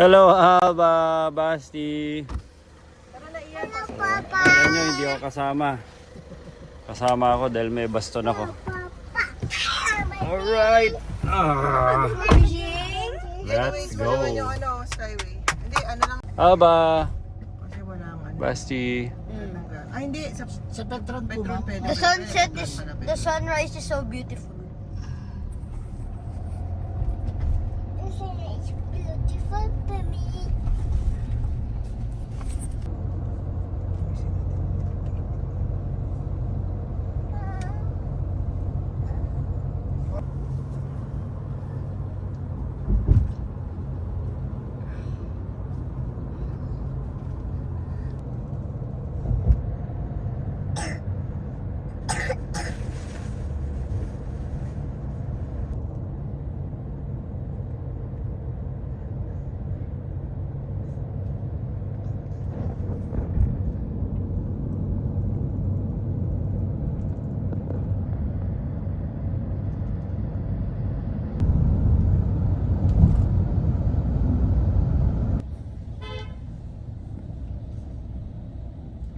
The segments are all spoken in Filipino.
Hello, Basti. Tara na iyan. Alam nyo, hindi ako kasama. Kasama ako dahil may baston ako. Alright. Let's go. Yung skyway. Hindi, ano lang. Aba, Kasi walang ano. Basti. Ay, hindi. Sa Petron po ba? The sunset is, the sunrise is so beautiful. The sunrise is beautiful to me.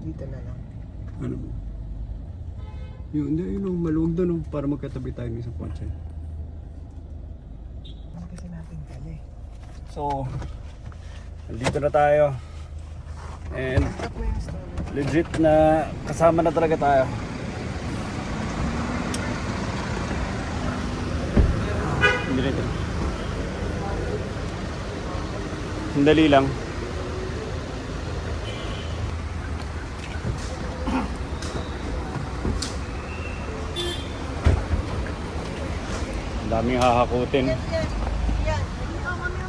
Dito na lang. Ano ba? Yun, maluwag doon para magkatabi tayo ng isang kotse. Ano kasi natin kali? So, nandito na tayo. And Stop mo yung story. legit na kasama na talaga tayo. Hindi rin ito. Sandali lang. Ang daming hahakutin. Yan. Yan. Oh, mamaya.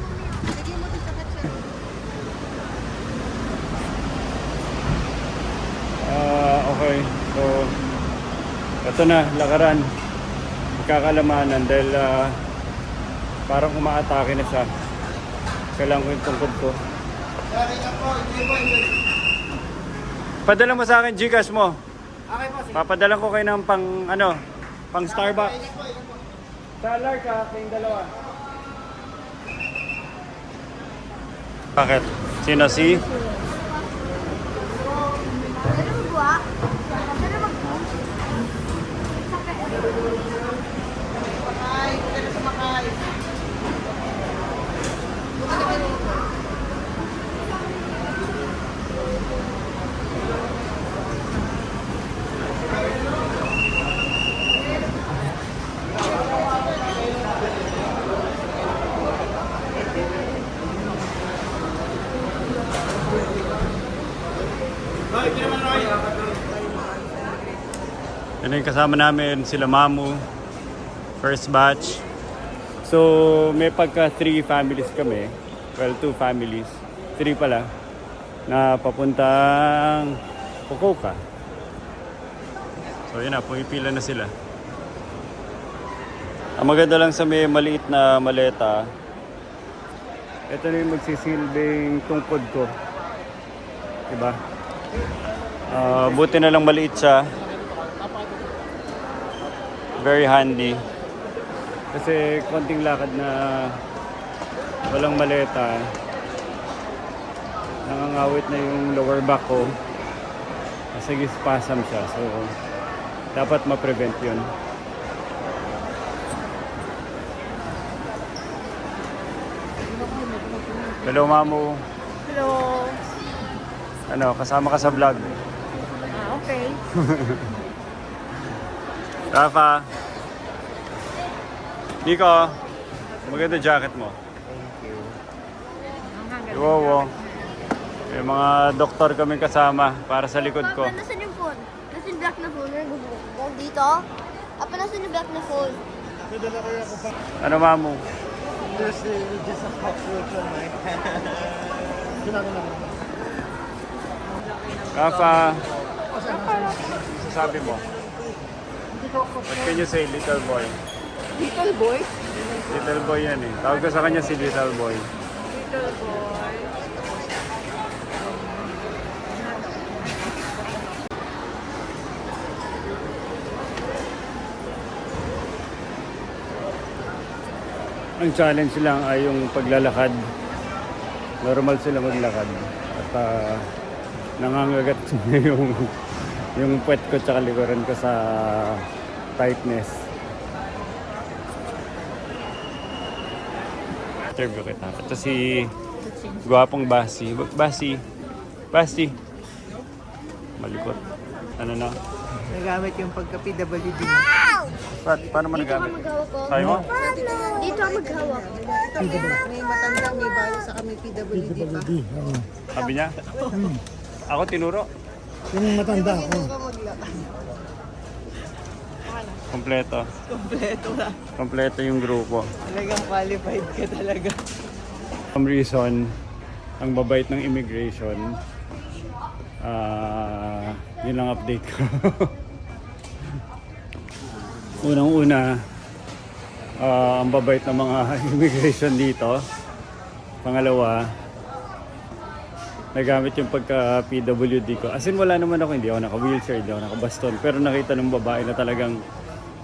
Lagyan mo dito sa siya. Okay. So, ito na, lakaran. Magkakalamanan dahil parang umaatake na siya. Kailangan ko yung tungkod ko. Padala mo sa akin Gcash mo. Okay po, sige. Papadala ko kayo ng pang Starbucks. Sa Lark kayong dalawa. Bakit? Sino si? Ano ba? Ano ba? Sumakay. Huwag ka na sumakay. Yan yung kasama namin, sila Mamu, first batch. So, may pagka 3 families kami. Well, 2 families. 3 pala. Na papuntang Fukuoka. So, yun na, pumipila na sila. Ang maganda lang sa may maliit na maleta, ito na yung magsisilbing tungkod ko. Diba? Buti na lang maliit siya. Very handy. Kasi konting lakad na walang maleta, nangangawit na yung lower back ko. Kasi spasm siya. So, dapat ma-prevent yun. Hello, Mamu. Hello. Ano, kasama ka sa vlog. Okay. Rafa. Nico, maganda jacket mo. Thank you. Iwowo. May mga doktor kami kasama para sa likod ko. Papa, nasan yung phone? Nasan yung black na phone? Dito? Papa, nasan yung black na phone? Ano, Mamu? Just a cockroach on my head. Rafa, sabi mo. What can you say, little boy? Little boy? Little boy yan eh. Tawag ko sa kanya si little boy. Little boy. Ang challenge lang ay yung paglalakad. normal sila maglakad. At nangangagat yung puwet ko tsaka likuran ko sa tightness. Interview kita. Ito si gwapong Basi. Basi. Malikot. Ano na? Nagamit yung pagka-PWD. Paano mo nagamit? Maghawak ko. Sabi mo? Dito ako maghawak. May matandang may balo sa kami PWD pa. Sabi niya? Ako tinuro. Yung matanda ako. Kompleto. Kompleto na. Kompleto yung grupo. Talagang qualified ka talaga. Some reason, ang babait ng immigration, yun lang update ko. Unang-una, ang babait ng mga immigration dito. Pangalawa, nagamit yung pagka-PWD ko. As in, wala naman ako, hindi ako naka-wheelchair, hindi ako naka-baston. Pero nakita ng babae na talagang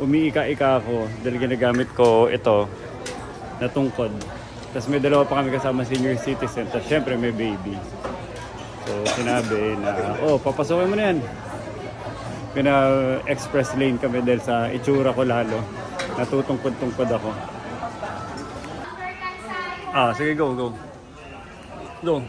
umiika-ika ako dahil ginagamit ko ito na tungkod. Tapos may dalawa pa kami kasama senior citizen. Tapos syempre may baby. So sinabi na, papasokin mo na yan. Pina-express lane kami dahil sa itsura ko lalo. Natutungkod-tungkod ako. Sige, go. Go.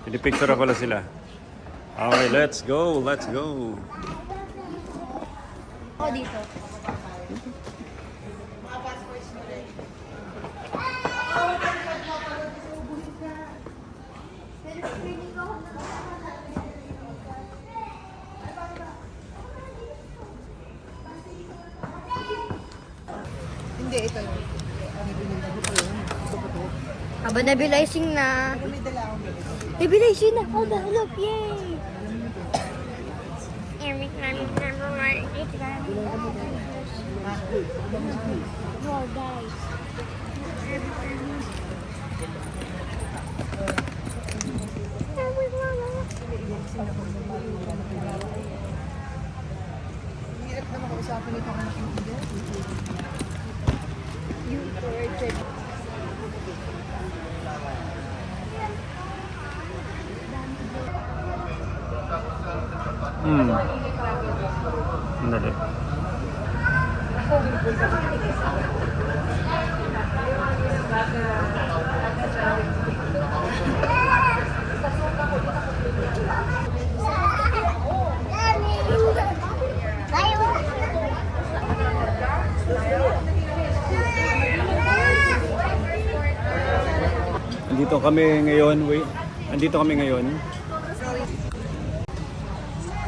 Pinipicture ako lang sila. Okay, let's go. Ako dito. Hindi, ito yun. Aba, nebulizing na. May dala akong Nebulizing na. Oh, look, yay! Wow, guys. hirap na makausapin ito kung nakikinig. You tortured. Dali.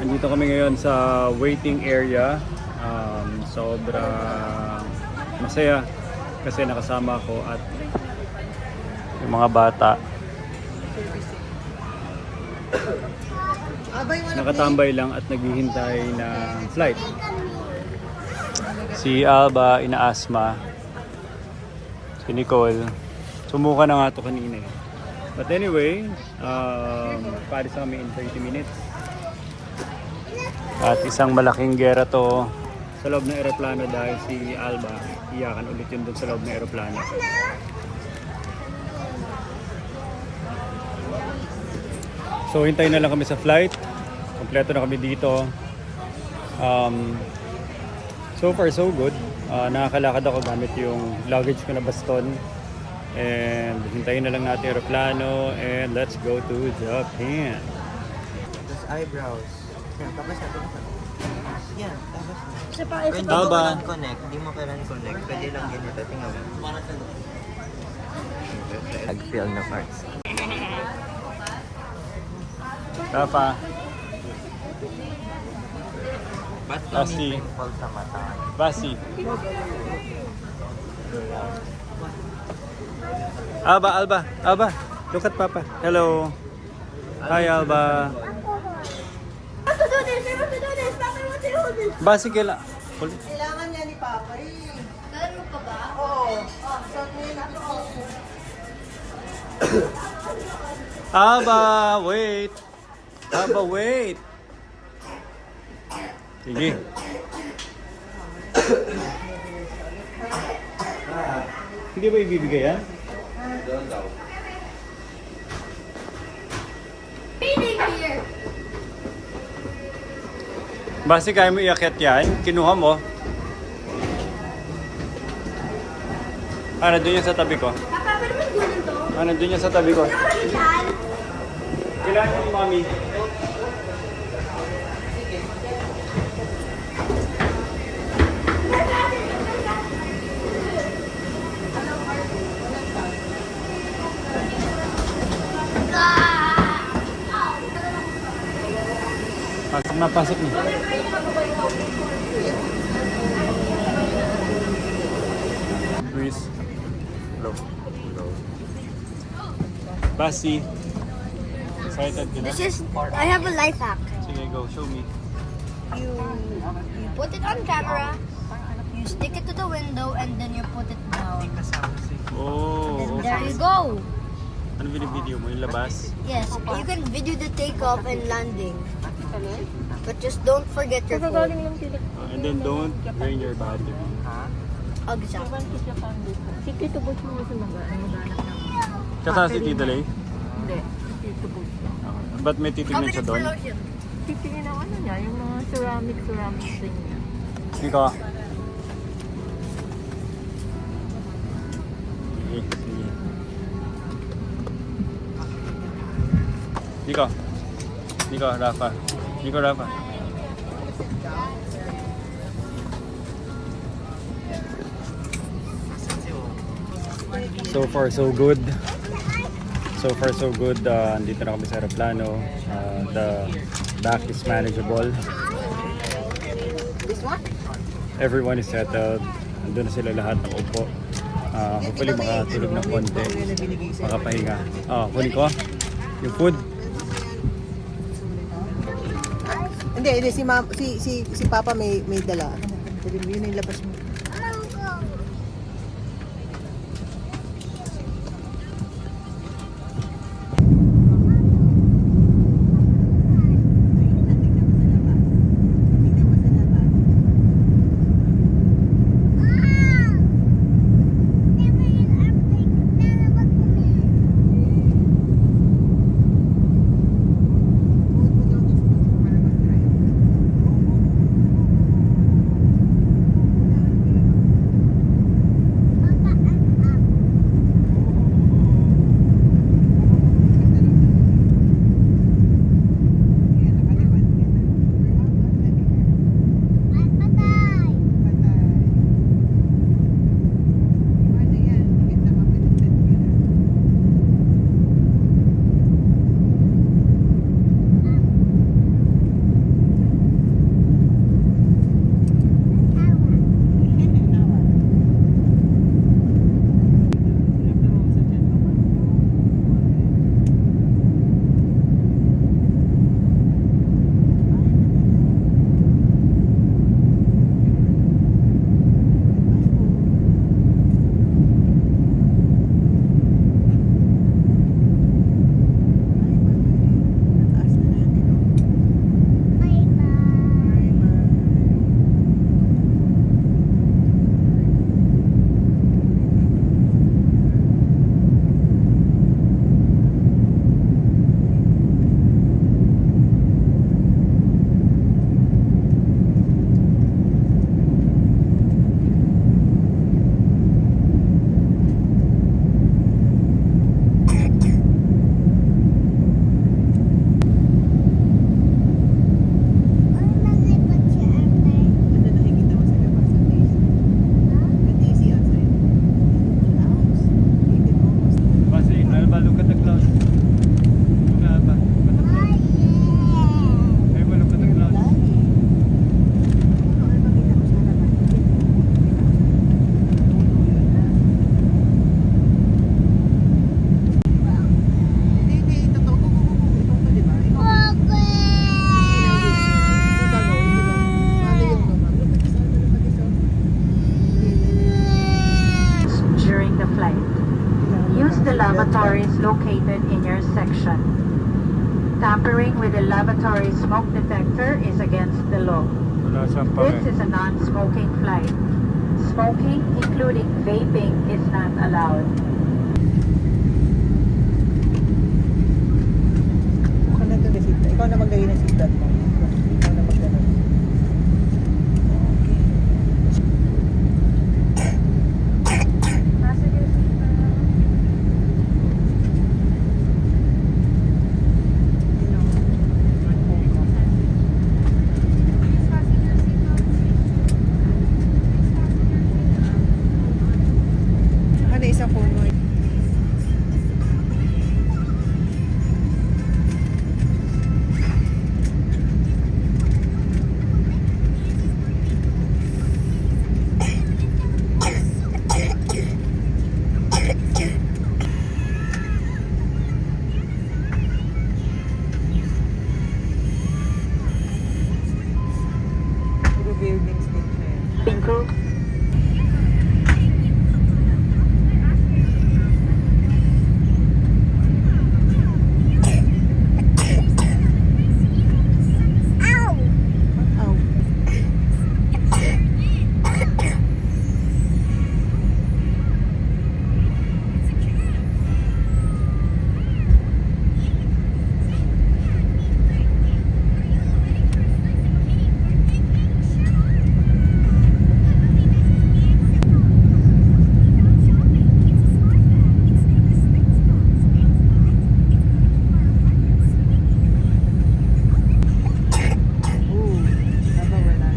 Andito kami ngayon sa waiting area. Sobrang masaya kasi nakasama ko at yung mga bata. Nakatambay lang at naghihintay ng flight. Si Alba, inaasma. Si Nicole. Sumuka na nga ito kanina eh. But anyway, Paris kami in 30 minutes. At isang malaking gera to sa loob ng aeroplano dahil si Alba, iyakan ulit yun doon sa loob ng aeroplano. So hintayin na lang kami sa flight. Kompleto na kami dito. So far so good. Nakakalakad ako gamit yung luggage ko na baston. And hintayin na lang natin aeroplano and let's go to Japan. Tapos eyebrows. Yan, tapos na. Yan, tapos na. Pwede Tama mo ba? ka connect, di mo ka connect. Pwede lang ganito, tingnan mo. Nag-fill na parts. Rafa, Ba't Basi. may pimple sa mata? Basi. Alba, look at Papa. Hello. Hi Alba. Basi kila. Kailangan niya ni Papa eh. Kailan mo pa ba? Oo. Suot mo yun ako. Alba, wait. Sige. Hindi ba ibibigay yan? Feeding here. Basi kaya mo iakyat yan, kinuha mo. Doon yan sa tabi ko. Papa, pwede mo siguro to? Doon yan sa tabi ko. Yan. Kailangan mo, mami. Pasok na, pasok na. Luis. Hello. Hello. Basi. Excited ka na? This is, I have a life hack. Sige, go. Show me. You put it on camera, you stick it to the window, and then you put it down. Oh, There okay. you go. Ano binibideo mo? Yung labas? Yes, you can video the takeoff and landing. But just don't forget your phone. And then don't drain your battery. Exactly. Si Tito Boy mo kasi mag-anak ng... Kasama si Tito Lay? Hindi, si Tito Boy. Ba't may titignan siya doon? Titingin ang ano niya, yung mga ceramic thing niya. Ikaw. Sige, sige. Nico. Nico, Rafa. Nico, Rafa. So far, so good. So far, so good. Andito na kami sa aeroplano. The back is manageable. Everyone is settled. Andun na sila lahat ng upo. Hopefully makatulog ng konti. Makapahinga. Kunin ko. Yung food. Hindi, si Papa may dala. Yun yung labas mo. mandatory smoke detector is against the law. Wala siyang This pake. is a non-smoking flight. Smoking, including vaping, is not allowed. Ikaw na doon, seatbelt. Ikaw na maglagay ng seatbelt mo. Ikaw na maglagay. Ano isang phone mo? Puro buildings din siya. Thank you. Ow. Ooh, nabawal na.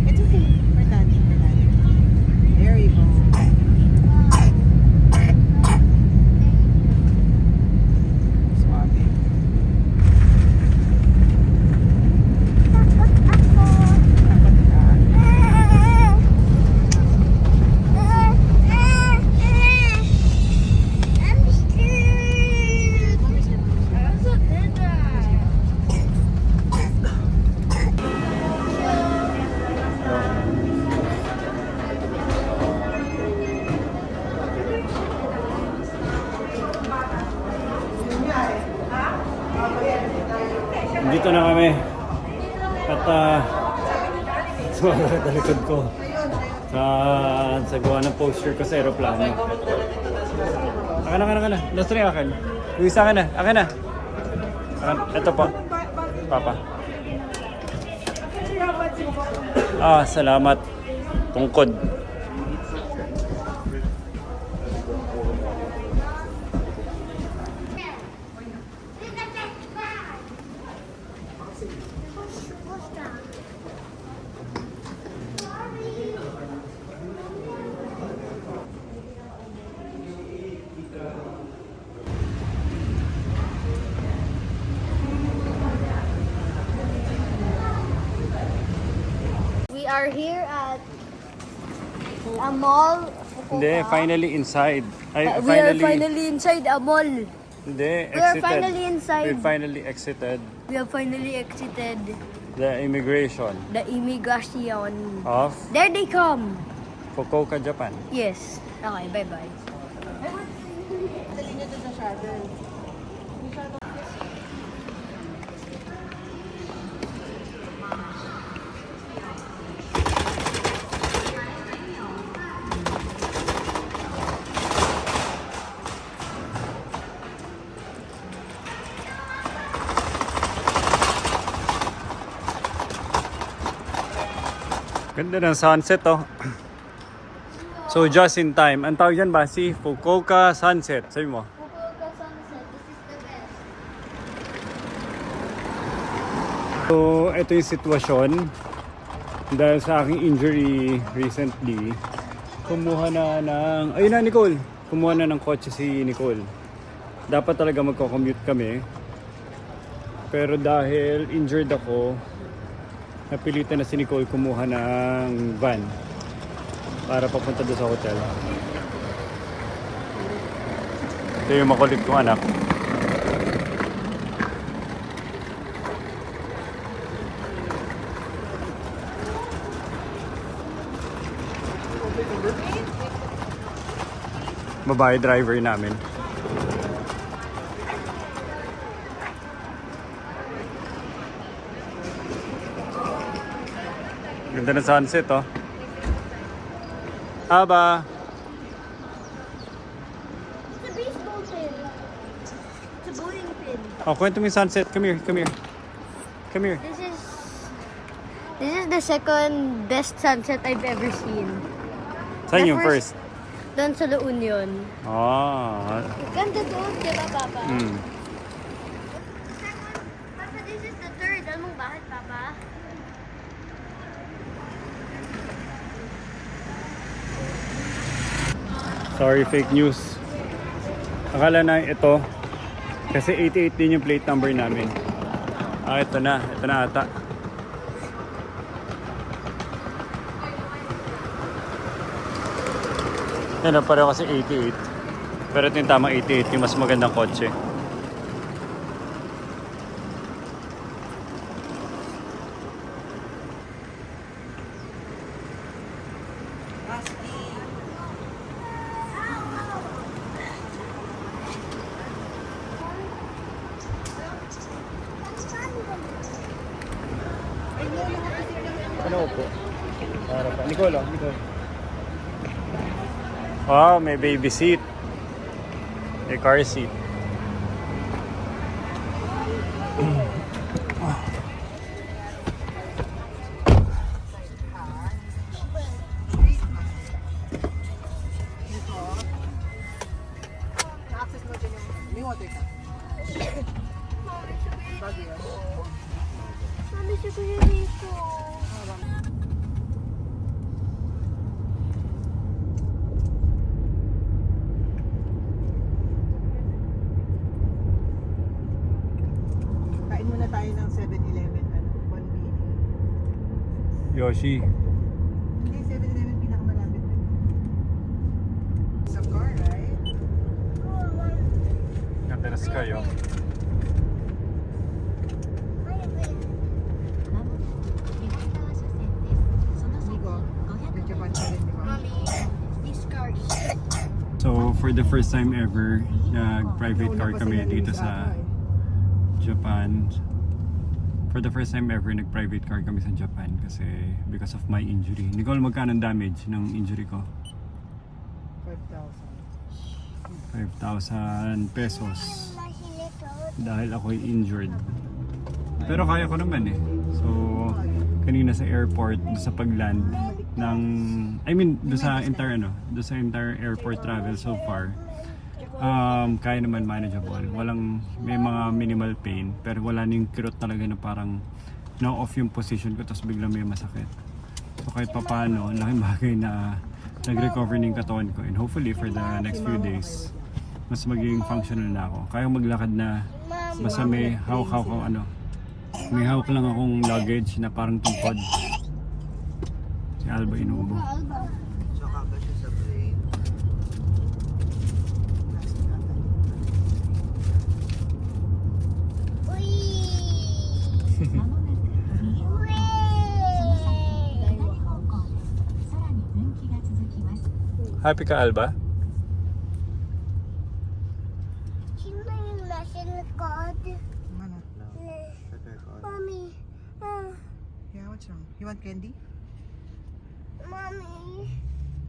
It's okay. We're done. We're done. There you go. Suave. Dito na kami. At sumama sa likod ko. Sa gawa ng poster ko sa aeroplano. Akin na. Last rin akin. Luis, akin na. Ito po. Papa. Salamat. Tungkod. We are here at a mall. Hindi, finally inside. We are finally inside a mall. Hindi, We are exited. finally inside. We finally exited We have finally exited the immigration the immigration. of There they come. Fukuoka, Japan. Yes. Okay, bye-bye. Dali nyo doon sa shuttle. Ganda ng sunset, oh. So, just in time. Ang tawag dyan ba? Si Fukuoka Sunset. Sabi mo? Fukuoka Sunset. This is the best. So, ito yung sitwasyon. Dahil sa aking injury recently, kumuha na ng... Ayun na, Nicole! Kumuha na ng kotse si Nicole. Dapat talaga magko-commute kami. Pero dahil injured ako, napilitan na si Nicole kumuha ng van para papunta doon sa hotel. Ito yung makulit kong anak. Babae driver namin. Ganda ng sunset, oh. Aba. It's a baseball pin. It's a bowling pin. Oh, kwento mo yung sunset. Come here, come here. Come here. This is the second best sunset I've ever seen. Saan The yung first? Doon sa La Union. Ah. Ganda doon, di ba, Papa? Mm. Papa, this is the third. Alam mo bakit, Papa? Sorry, fake news. Akala na ito. Kasi 88 din yung plate number namin. Ah, ito na. Ito na ata. Yan, pareho kasi 88. Pero ito yung tamang 88, yung mas magandang kotse. Ano po? Para pa. Nicole, oh. Nicole. Wow, may baby seat. May car seat. Na-access mo dyan yung... May water ka. Bago yan. Mami, si Kuya dito. Kain muna tayo ng 7-Eleven. Ano? Convenient. Yoshi. Hindi, 7-Eleven pinakamalapit na. Sa car, right? Ganda na sky, oh. Nico, nag-Japan ka rin, di ba? Mami, these cars. So, for the first time ever, nag-private car kami dito sa Japan. For the first time ever, nag-private car kami sa Japan kasi because of my injury. Nicole, magkano ang damage ng injury ko? 5,000 pesos dahil ako'y injured. Pero kaya ko naman eh. So, kanina sa airport, doon sa pag-land ng, I mean, doon sa entire airport travel so far, kaya naman manageable. May mga minimal pain, pero wala nang kirot talaga na parang na-off yung position ko tapos biglang may masakit. So kahit papaano, laking bagay na nag-recover ng katawan ko, and hopefully for the next few days, mas magiging functional na ako. Kaya maglakad na basta may may hawak lang akong luggage na parang tungkod. Si Alba inuubo. Tsaka ka siya sa plane. Happy ka, Alba? Sino yung nasa likod? Ano? Mommy. Yeah, what's wrong? You want candy? Mommy.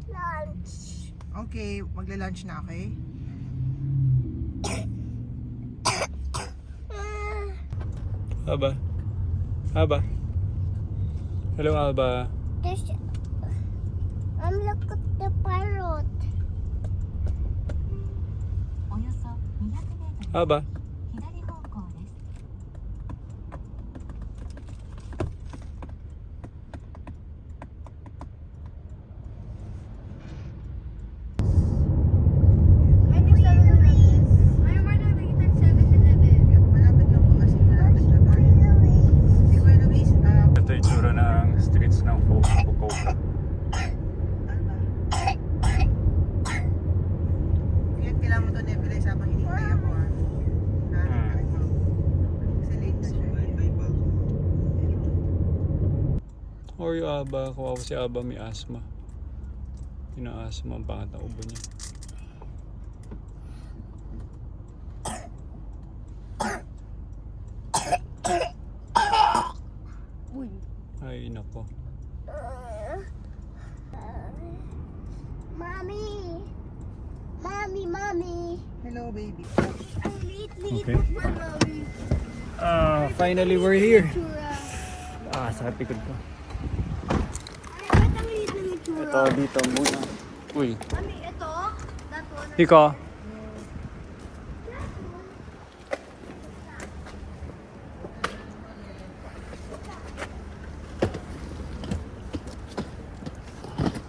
Lunch. Okay, magla-lunch na, okay? Alba? Alba? Hello, Alba. Look at the parrot. Alba? Malapit lang po kasi malapit na tayo. Si Kuya Luis, Ito yung tsura ng streets ng Fukuoka. kailangan mo ito nebulize habang hinihintay ako ha. Kasi late na siya. Or yung Alba, kawawa si Alba may asthma. Ina-asthma ang pangat na ubo niya. Ay, nako. Mommy. Mommy. Hello, baby. Okay. Finally, we're here. Sakit likod ko. Ito, dito muna. Uy. Mami, ito. That one. Iko.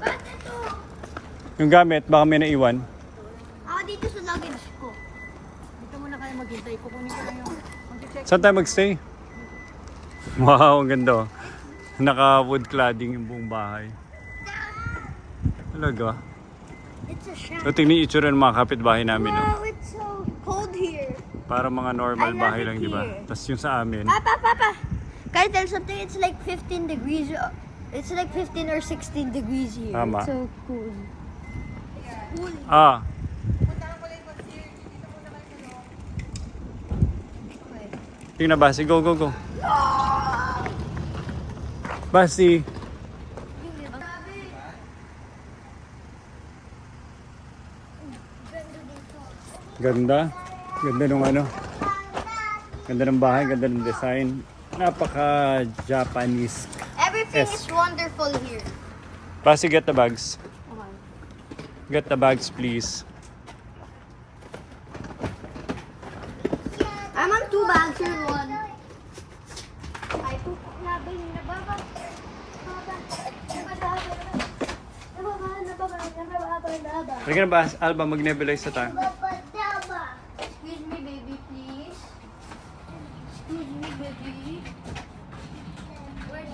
Ba't ito? Yung gamit, baka may naiwan. Ako dito sa luggage ko. Dito muna kayo maghintay. Kukunin ko lang yung... Mag-check. Saan tayo magstay? Wow, ang ganda. Oh. Naka-wood cladding yung buong bahay. Talaga. It's a shack. So, tingnan yung itsura ng mga kapitbahay namin. No? Wow, it's so cold here. Para mga normal I love bahay it lang, di ba? here. Tapos yung sa amin, Papa. Can I tell something? It's like 15 degrees. It's like 15 or 16 degrees here. Tama. It's so cool. ah, tingnan Basi, go. Basi. Ganda. Ganda nung ano. Ganda ng bahay, ganda ng design. Napaka-Japanese. Everything Yes. is wonderful here. Basi, get the bags. Get the bags, please. I'm on 2 bags here, 1. Ay, labi na baba. Sige na ba, Alba, mag-nebulize na tayo. Excuse me, baby, please. Excuse me, baby. Where's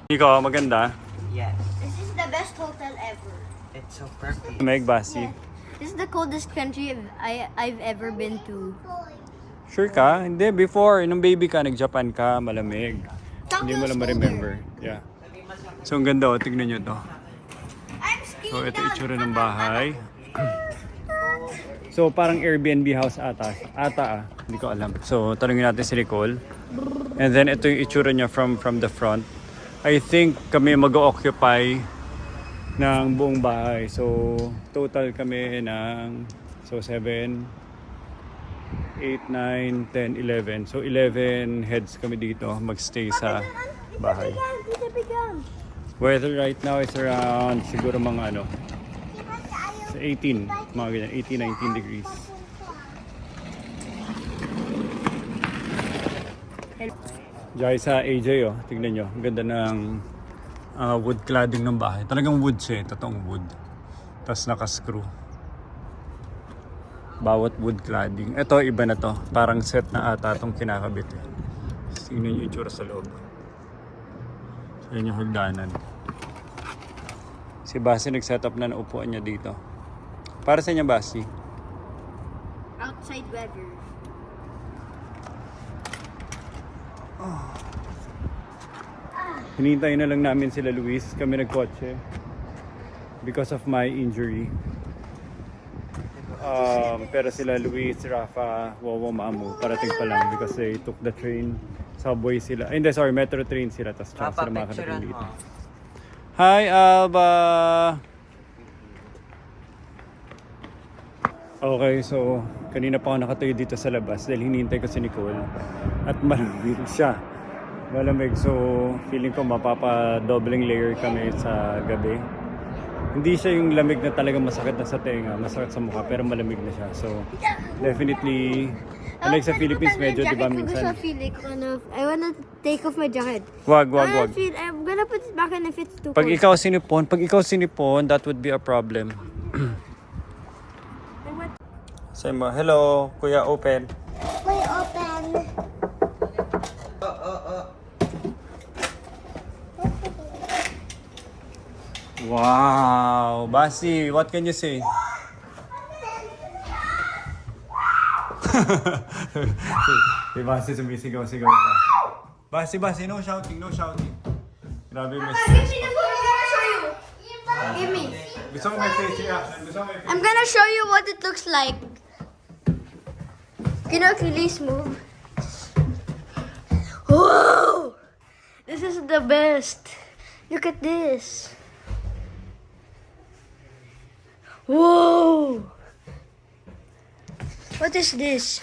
the Iko, maganda. Yes. This is the best hotel ever. It's so perfect. Meg, Basi. This is the coldest country I've ever been to. Sure ka? Hindi, before, nung baby ka, nag-Japan ka, malamig. Hindi mo Tokyo's lang ma-remember. Yeah. So, ang ganda, oh. Tignan nyo to. I'm skiing So, ito down. itsura ng bahay. So, parang Airbnb house ata. Hindi ko alam. So, tanungin natin si Nicole. And then, ito yung itsura niya from the front. I think kami mag-occupy ng buong bahay. So, total kami ng 7, 8, 9, 10, 11. So, 11 heads kami dito magstay sa bahay. Weather right now is around siguro mga sa 18, mga ganyan, 18, 19 degrees. Diyan sa AJ, oh, tignan nyo, ang ganda ng wood cladding ng bahay. Talagang wood siya, totoong wood. Tapos naka-screw. Bawat wood cladding. Ito, iba na to. Parang set na ata itong kinakabit. Tingnan nyo yung itsura sa loob. Yan yung hagdanan. Si Basi nag-set up na upuan niya dito. Para sa inyo, Basi? Outside weather. Hinihintay na lang namin sila Luis. Kami nagkotse. Because of my injury. Pero sila Luis, Rafa, Wawa, Maamu, parating pa lang because they took the train. Subway sila. Hindi, sorry, metro train sila. Tapos sila makakarating dito. Hi, Alba! Okay, so kanina pa ako nakatayo dito sa labas dahil hinihintay ko si Nicole. At malamig siya. Malamig, so feeling ko mapapa-doubling layer kami sa gabi. Hindi siya yung lamig na talagang masakit na sa tenga, masakit sa mukha, pero malamig na siya. So, definitely, unlike sa Philippines, medyo, di ba, minsan... I wanna take off my jacket. Wag. I'm gonna put it back in if it's too Pag ikaw sinipon, that would be a problem. Say mo, hello, Kuya, open. Wait, open. Wow, Basi, what can you say? Si Basi sumisigaw-sigaw pa. Basi, no shouting. Grabe, miss. Give me. Gusto ko may face reaction. I'm gonna show you what it looks like. Can you release move? Whoa! This is the best. Look at this. Whoa! What is this?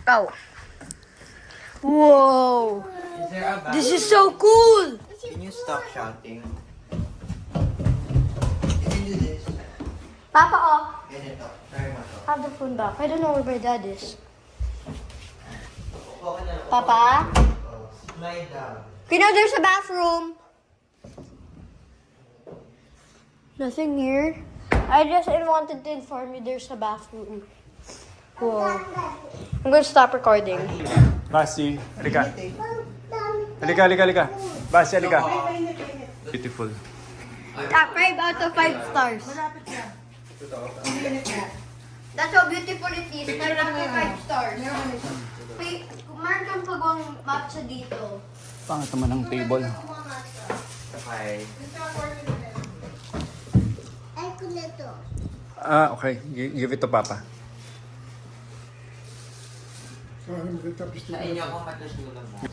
Oh. Whoa! Is there a This is so cool! Can you stop shouting? You can do this. Papa, oh. Ganito. Try mo to. Have the phone back. I don't know where my dad is. Okay na. Papa? Slide down. You know there's a bathroom. Nothing here. I just wanted to inform you there's a bathroom. Whoa. I'm gonna stop recording. Basi, halika. Halika. Basi, halika. Beautiful. 5 out of 5 stars. That's how beautiful it is. 5 out of 5 stars. Meron kang pagawang matcha dito. Pangit naman ang table. Okay. Okay. Give it to Papa. Sa inyo ako matusulang mo.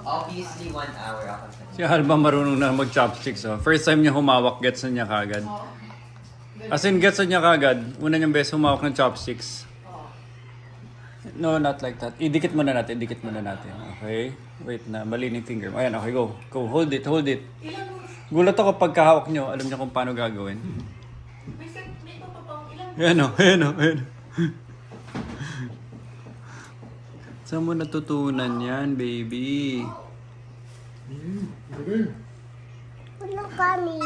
Obviously 1 hour ako sa Si Alba marunong na mag-chopsticks. Oh. First time niya humawak, gets na niya kagad. As in, gets na niya kagad. Una niyang beses humawak ng chopsticks. No, not like that. Idikit muna natin. Okay? Wait na. Mali na yung finger mo. Ayan, okay, go. Go, hold it. Gulat ako pagkahawak niyo. Alam niyo kung paano gagawin. Ayan o. Saan mo natutunan yan, baby? Wala kami.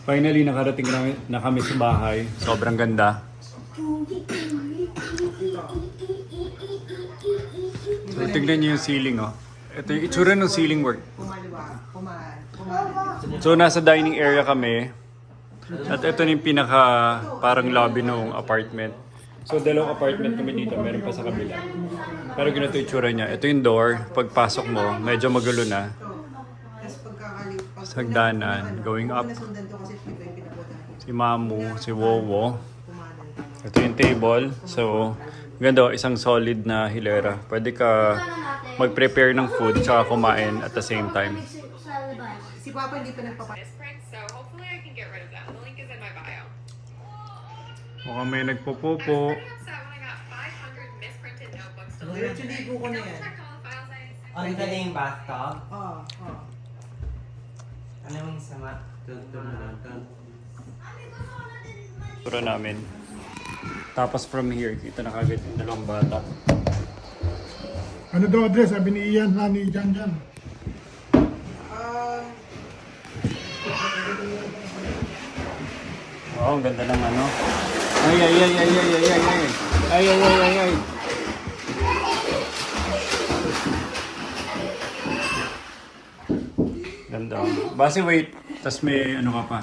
Finally, nakarating na kami sa bahay. Sobrang ganda. So, tignan niyo yung ceiling, oh. Ito yung itsura ng ceiling work. So, nasa dining area kami. At ito yung pinaka parang lobby ng apartment. So, dalawang apartment kami dito. Meron pa sa kabila. Pero ganito yung itsura niya. Ito yung door. Pagpasok mo, medyo magulo na. Sagdanan, going up. Si Mamu, si Wowo. Ito yung table. So, ganda, isang solid na hilera. Pwede ka mag-prepare ng food tsaka kumain at the same time. Si Papa hindi pa nagpapakita. Misprint, so hopefully I can get rid of them. The link is in my bio. Mukhang may I was nagpo-popo. pretty upset when I got 500 misprinted notebooks delivered. Diretso ligo ko na Double yan. checked all the files I sent. On ka na yung bathtub? Oo. Ano yung sama? Tura namin. Tapos from here, kita na kagad yung dalawang bata. Ano daw address? Sabi ni Ian, ni Jan. Wow, ang ganda ng ano. Ay. Ganda. Base wait, tas may ano ka pa.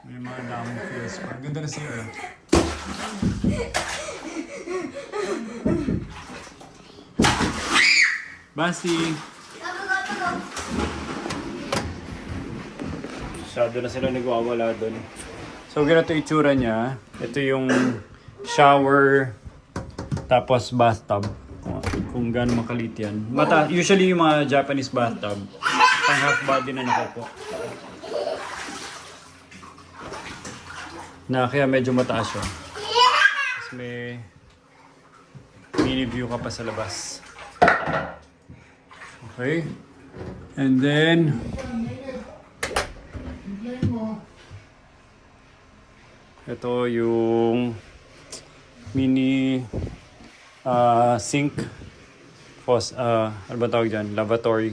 May mga damong feels pa. Ganda na siya. Basi. Masyado na sila nagwawala doon. So, ganito yung itsura niya. Ito yung shower, tapos bathtub. Kung gaano makalit yan. Usually yung mga Japanese bathtub, pang half body na nakapo. Na kaya medyo mataas siya. Tapos may mini view ka pa sa labas. Okay. And then, ito yung mini sink. Ano ba tawag dyan? Lavatory.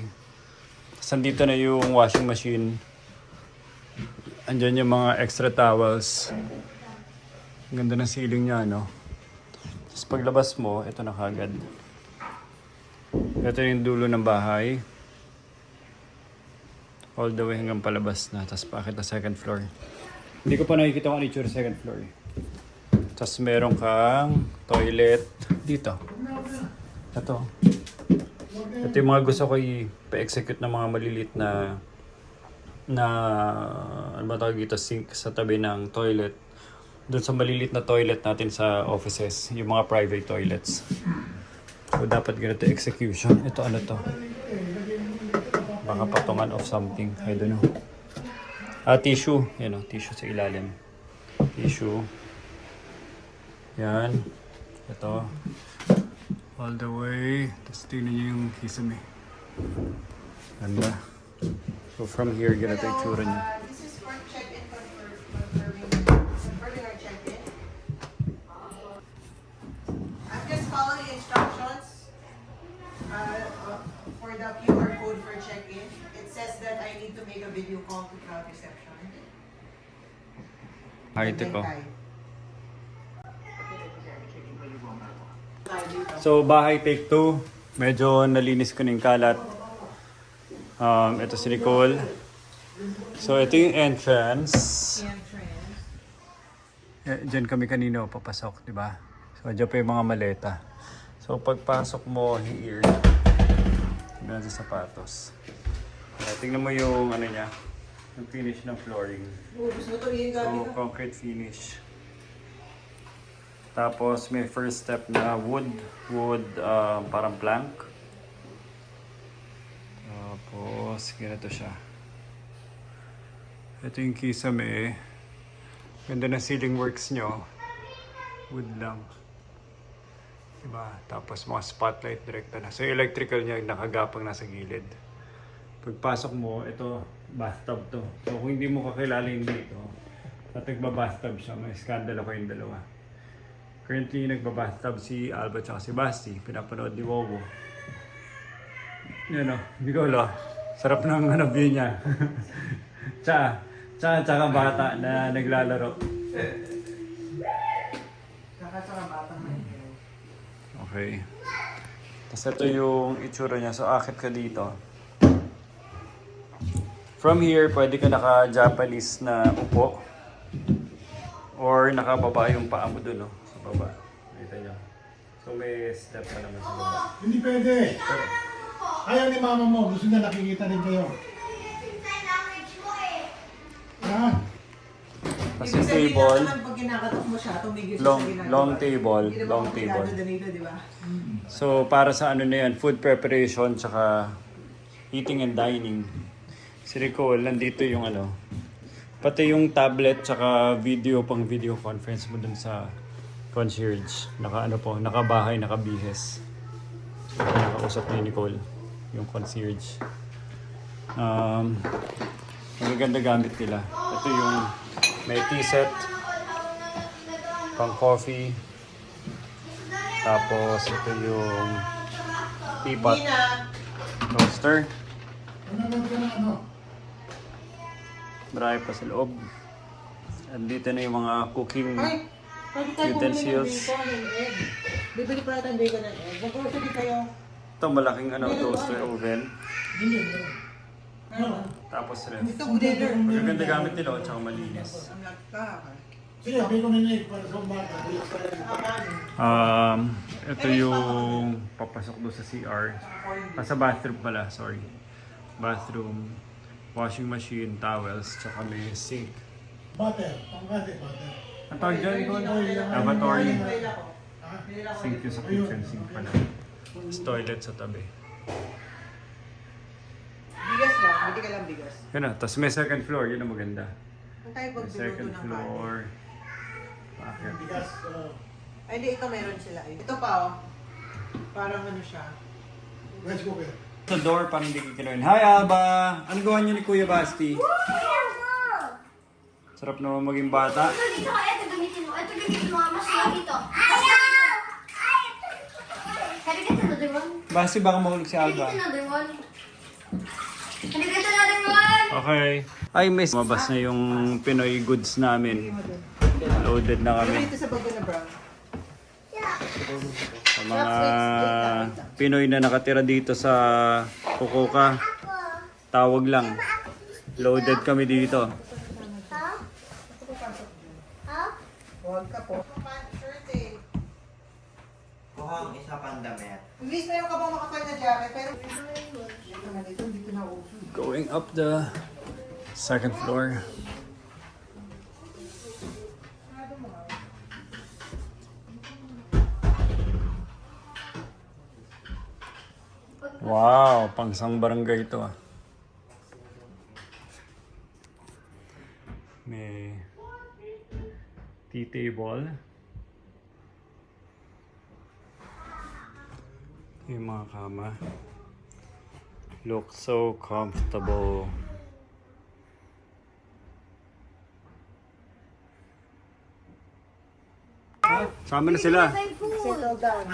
Tapos nandito na yung washing machine. Andyan yung mga extra towels. Ang ganda ng ceiling niya, no? Tapos paglabas mo, ito na kagad. Ito yung dulo ng bahay. All the way hanggang palabas na. Tapos paakit na second floor. Hindi ko pa nakikita kung ano yung second floor. Tapos meron kang toilet dito. Ito. Ito yung mga gusto ko i-execute ng mga malilit na na ano ba tawag dito, sink sa tabi ng toilet. Doon sa malilit na toilet natin sa offices, yung mga private toilets. So dapat ganito execution. Ito ano to? Baka patungan of something. I don't know. Tissue. Yan o, tissue sa ilalim. Tissue. Yan. Ito. All the way. Tapos tingnan nyo yung kisame. Ganda. So from here, ganito yung tsura niya. This is for check-in confirming our check-in. I'm just following the instructions for the QR code for check-in. It says that I need to make a video call to crowd reception. Hi, And then ko. type. So, bahay take 2. Medyo nalinis ko na yung kalat. Ito si Nicole. So, ito yung entrance. Diyan kami kanina papasok, di ba? So, diyan pa yung mga maleta. So, pagpasok mo here, tingnan sa sapatos. Tingnan mo yung ano niya, yung finish ng flooring. So, concrete finish. Tapos may first step na wood parang plank. Tapos ganito siya. Ito yung kisame. Ganda na ceiling works nyo. Wood lang. Diba? Tapos mga spotlight direkta na. So yung electrical niya nakagapang nasa gilid. Pagpasok mo, ito bathtub to. So kung hindi mo kakilala yung dito, at nagba-bathtub siya, may scandal ako yung dalawa. Currently, nagba-bathtub si Alba at si Basti. Pinapanood ni Wowo. Yan o, Bicolo. Sarap ng view niya. Tsaka bata na naglalaro. Okay. Tapos ito yung itsura niya. So, akit ka dito. From here, pwede ka naka-Japanese na upo. Or nakababa yung paa mo dun, no? Sa baba. Kita nyo. So, may step pa naman sa baba. Hindi pwede. Ayaw ni mama mo. Gusto niya nakikita rin kayo. Ha? Tapos yung table. Pag kinakatok mo siya, tumigil siya Long, sa ginagawa. long table. Hindi naman Long ako table. pinado dito, di ba? So, para sa ano na yan, food preparation, tsaka eating and dining. Si Nicole, nandito yung ano, pati yung tablet, tsaka video, pang video conference mo dun sa concierge. Nakabahay, nakabihes. So, nakausap ni Nicole, yung concierge. Magaganda gamit nila. Ito yung may tea set, pang coffee. Tapos ito yung teapot, toaster. Nanonood ka na ano? Marami pa sa loob. Andito na yung mga cooking Ay, pwede tayo utensils. bumili ng bacon and egg. Bibili pala tayong bacon and egg. Mag-order kayo. Ito malaking toaster oven. Hindi. Tapos ref. Ito, dinner. Magaganda gamit nila at saka malinis. Sige, bacon and egg para sa bata. Ito yung papasok doon sa CR. Sa bathroom pala, sorry. Bathroom, washing machine, towels, tsaka may sink. Butter. Pangkate, butter. Ang tawag dyan, lavatory. Sink yung sa kitchen, sink pala. Tapos toilet sa tabi. Bigas lang, hindi ka lang bigas. Yun na, tapos may second floor, yun ang maganda. Kung tayo May pagbiluto second ng floor. kanin. Bakit? Bigas. Ay, hindi, ito meron sila. Ito pa, oh. Parang ano siya. Rice cooker. Sa door, parang hindi kikinuin. Hi, Alba! Ano gawa niyo ni Kuya Basti? Sarap naman maging bata. Ito gamitin mo. Ito gamitin mo. Mas lagi ito. Can I get another one? Basti, baka mahulog si Can I Alba. get another one? Can I get another one? Okay. Ay, miss. Mabas na yung Pinoy goods namin. Loaded na kami. Ito sa bago na brown. Sa mga Pinoy na nakatira dito sa Fukuoka, tawag lang. Loaded kami dito. Huwag ka po. Shirt eh. Kuha ang isa pang damit. English na yung kabang makapal na jacket, pero dito na uso. Going up the Second floor. Wow, pangsang barangay ito ah. May tea table. Yung mga kama. Look so comfortable. Sama na sila. Settle down.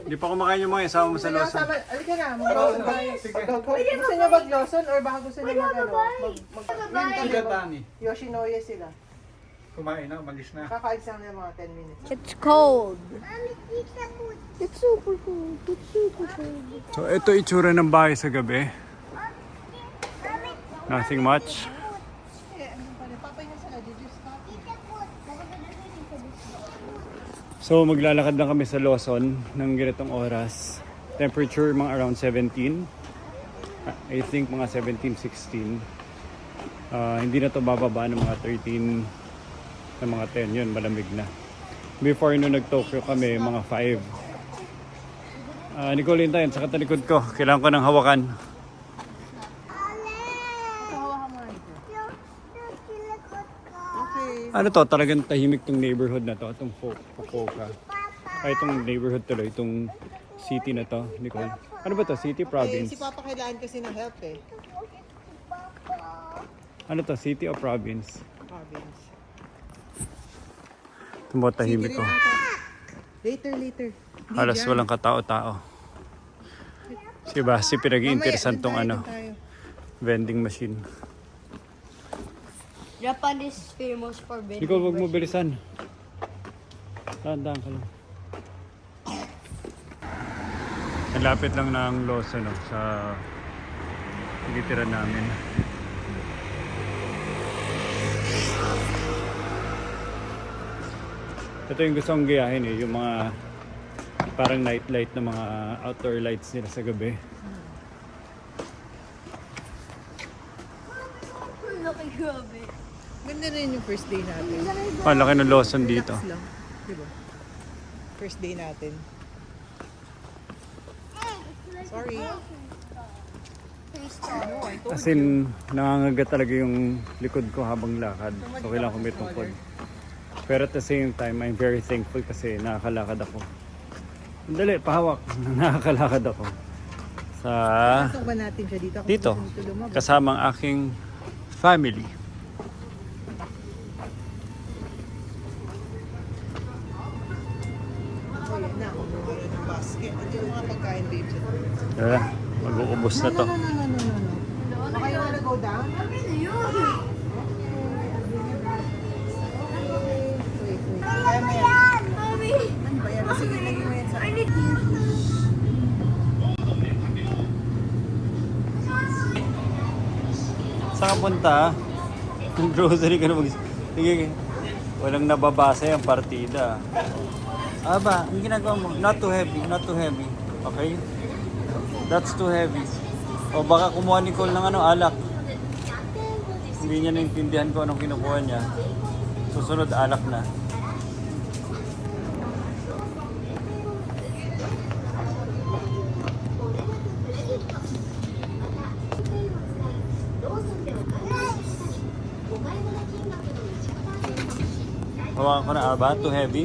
Hindi pa kumakain yung mga isama mo sa Lawson. Halika na, mag-Lawson tayo. Gusto niyo mag-Lawson or baka gusto niyo Yoshinoya sila. Kumain na, umalis na. Kakain lang ng mga 10 minutes. It's cold. It's super cold. It's super cold. So ito itsura ng bahay sa gabi. Nothing much. So maglalakad lang kami sa Lawson ng ganitong oras. Temperature mga around 17. I think mga 17, 16. Hindi na to bababa ng mga 13 ng mga 10. Yun, malamig na. Before nung nag-Tokyo kami, mga 5. Nicole, hintayin. Sa katalikod ko. Kailangan ko ng hawakan. Ano to? Talagang tahimik tong neighborhood na to. Itong Fukuoka. Ay, itong neighborhood tuloy. Itong city na to, Nicole. Ano ba to? City, province? Si Papa kailangan kasi ng help eh. Ano to? City o province? Province. Ito mo tahimik ko. Later. Halos walang katao-tao. Si Basi pinag-iinteresan tong ano, vending machine. Japan is famous for vending. Nicole, huwag mo bilisan. Dahan-dahan ka lang. Nalapit lang ng Lawson no, sa tinitira namin. Ito yung gusto kong gayahin eh, yung mga parang night light na mga outdoor lights nila sa gabi. Laki grabe. Ganda rin yung first day natin. Ang laki ng Lawson dito. Relax lang. Diba? First day natin. Sorry. As in, nangangagat talaga yung likod ko habang lakad. So, kailangan ko may tungkod. Pero at the same time, I'm very thankful kasi nakakalakad ako. Dali, pahawak. Nakakalakad ako. Sa Pasok ba natin siya dito? Kung dito, gusto nito lumabas. kasama ang aking family. Oh, yan na. Kumuha rin ng basket. Ito yung mga pagkain, babe. Mag-uubos na to. No. Okay, you wanna go down? Wait. Kaya mo yan. Ano ba yan? Sige, lagyan mo yan sa... Saan ka punta? Yung grocery ka na sige. Walang nababasa yung partida. Aba, ang ginagawa mo, not too heavy. Okay? That's too heavy. O baka kumuha ni Cole ng alak. Hindi niya naintindihan ko anong kinukuha niya. Susunod, alak na. Hawakan ko na, Aba. Too heavy?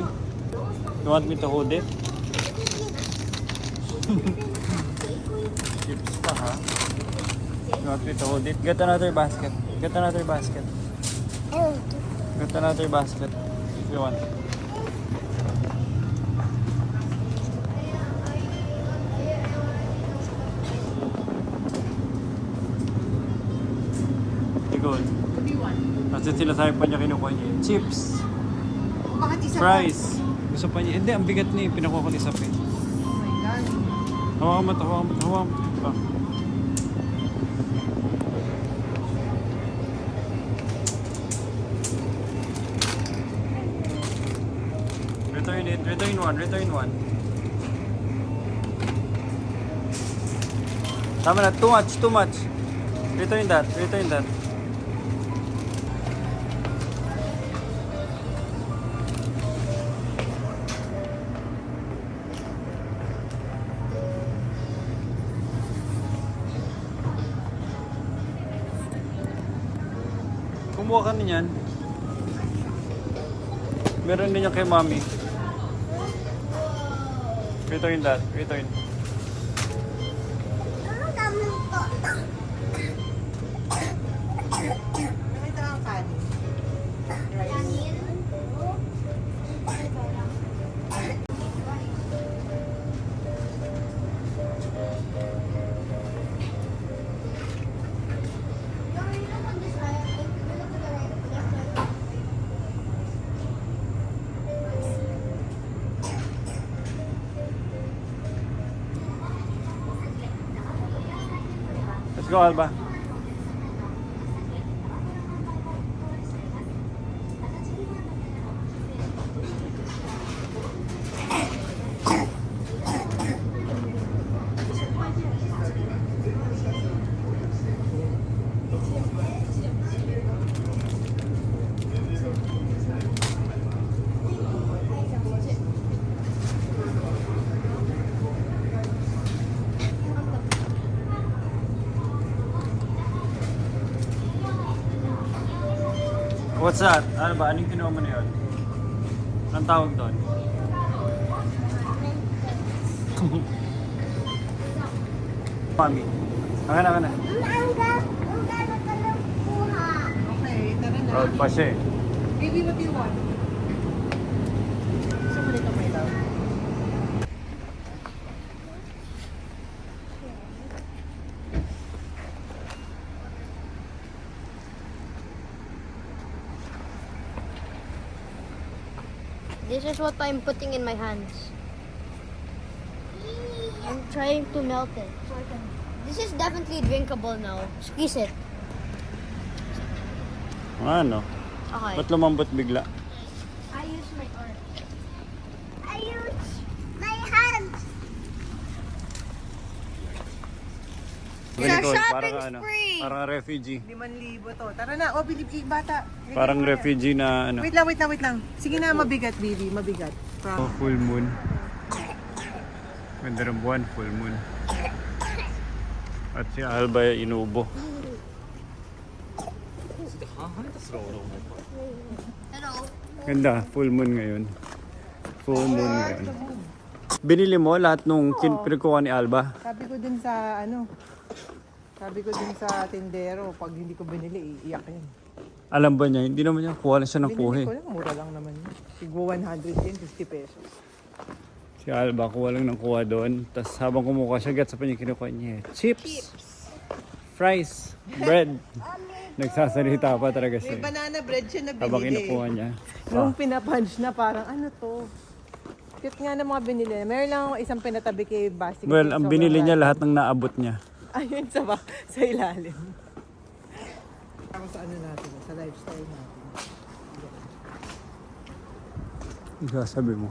You want me to hold it? Chips pa, ha? You want me to hold it? Get another basket. Get another basket. If you want. Tigol. Kasi sinasabi pa niya kinukuha niya. Chips. Bakit isa pa? Fries. Gusto pa niya. Hindi, ang bigat niya. Pinakuha ko ni Sapi. Oh my God. Hawakan mo. Ah. Return one. Tama na, too much. Return that. Return that. Kumuha ka niyan. Meron din yan kay Mommy. Return that. Return. Nakita ang kanin. Let's go, Alba. What's that? Ano ba? Anong kinuha mo na yun? Anong tawag doon? Mami. Akan na, akan na. Okay, tara na. Proud pa siya eh. Baby, what do you want? Gusto mo dito, my love? This is what I'm putting in my hands. I'm trying to melt it. This is definitely drinkable now. Squeeze it. Ano? Okay. Ba't lumambot bigla? I use my arm. I use my hands. Very cool. shopping Parang ano? spree. Parang refugee. 5,000 to. Tara na. Oh, bilib, bata. Bigyan Parang mo na yan. refugee na ano. Wait lang. Sige na, mabigat, baby. Mabigat. Oh, full moon. Ganda ng buwan, full moon. At si Alba inubo. Hello. Ganda, full moon ngayon. Full moon ngayon. Binili mo lahat nung pinagkuha ni Alba? Sabi ko dun sa tindero, pag hindi ko binili, iiyak yan. Alam ba niya? Hindi naman niya. Kuha na siya ng kuha Binili eh. ko lang, mura lang naman yun. Siguro 110, 50 pesos. Si Alba, kuha lang ng kuha doon. Tapos habang kumukuha siya, gats pa niya kinukuha niya. Chips! Fries! Bread! Nagsasalita pa talaga May siya. banana bread siya na Habang binili. kinukuha niya. Nung pinapunch na parang, ano to? Cute nga ng mga binili. Meron lang ako isang pinatabi kay Basti. Well, ang binili niya lahat ng naabot niya. Ayun sa ilalim. Ako sa ano natin, sa lifestyle natin. Sabi mo.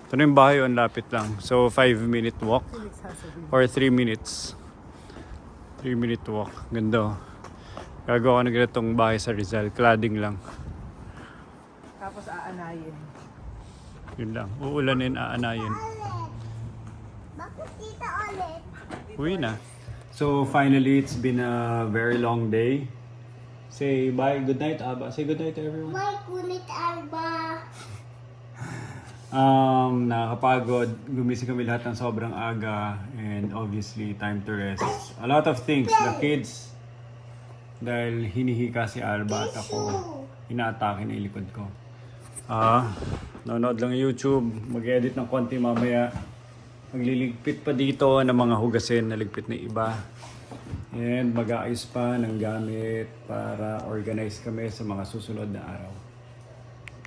Ito na yung bahay, ang lapit lang. So, 5-minute walk. Or 3 minutes. 3-minute walk. Ganda. Gagawa ko na ganitong bahay sa Rizal. Cladding lang. Tapos aanayin. Yun lang. Uulanin, aanayin. Bakit tita ulit? Uwi na. So, finally, it's been a very long day. Say bye. Good night, Aba. Say good night to everyone. May kunit alba. Nakakapagod. Gumising kami lahat ng sobrang aga. And obviously, time to rest. A lot of things. The kids. Dahil hinihika si Alba at ako. Inaatake na yung likod ko. Nanonood lang YouTube. Mag-edit ng konti mamaya. Magliligpit pa dito ng mga hugasin. Naligpit na iba. And mag-aayos pa ng gamit para organize kami sa mga susunod na araw.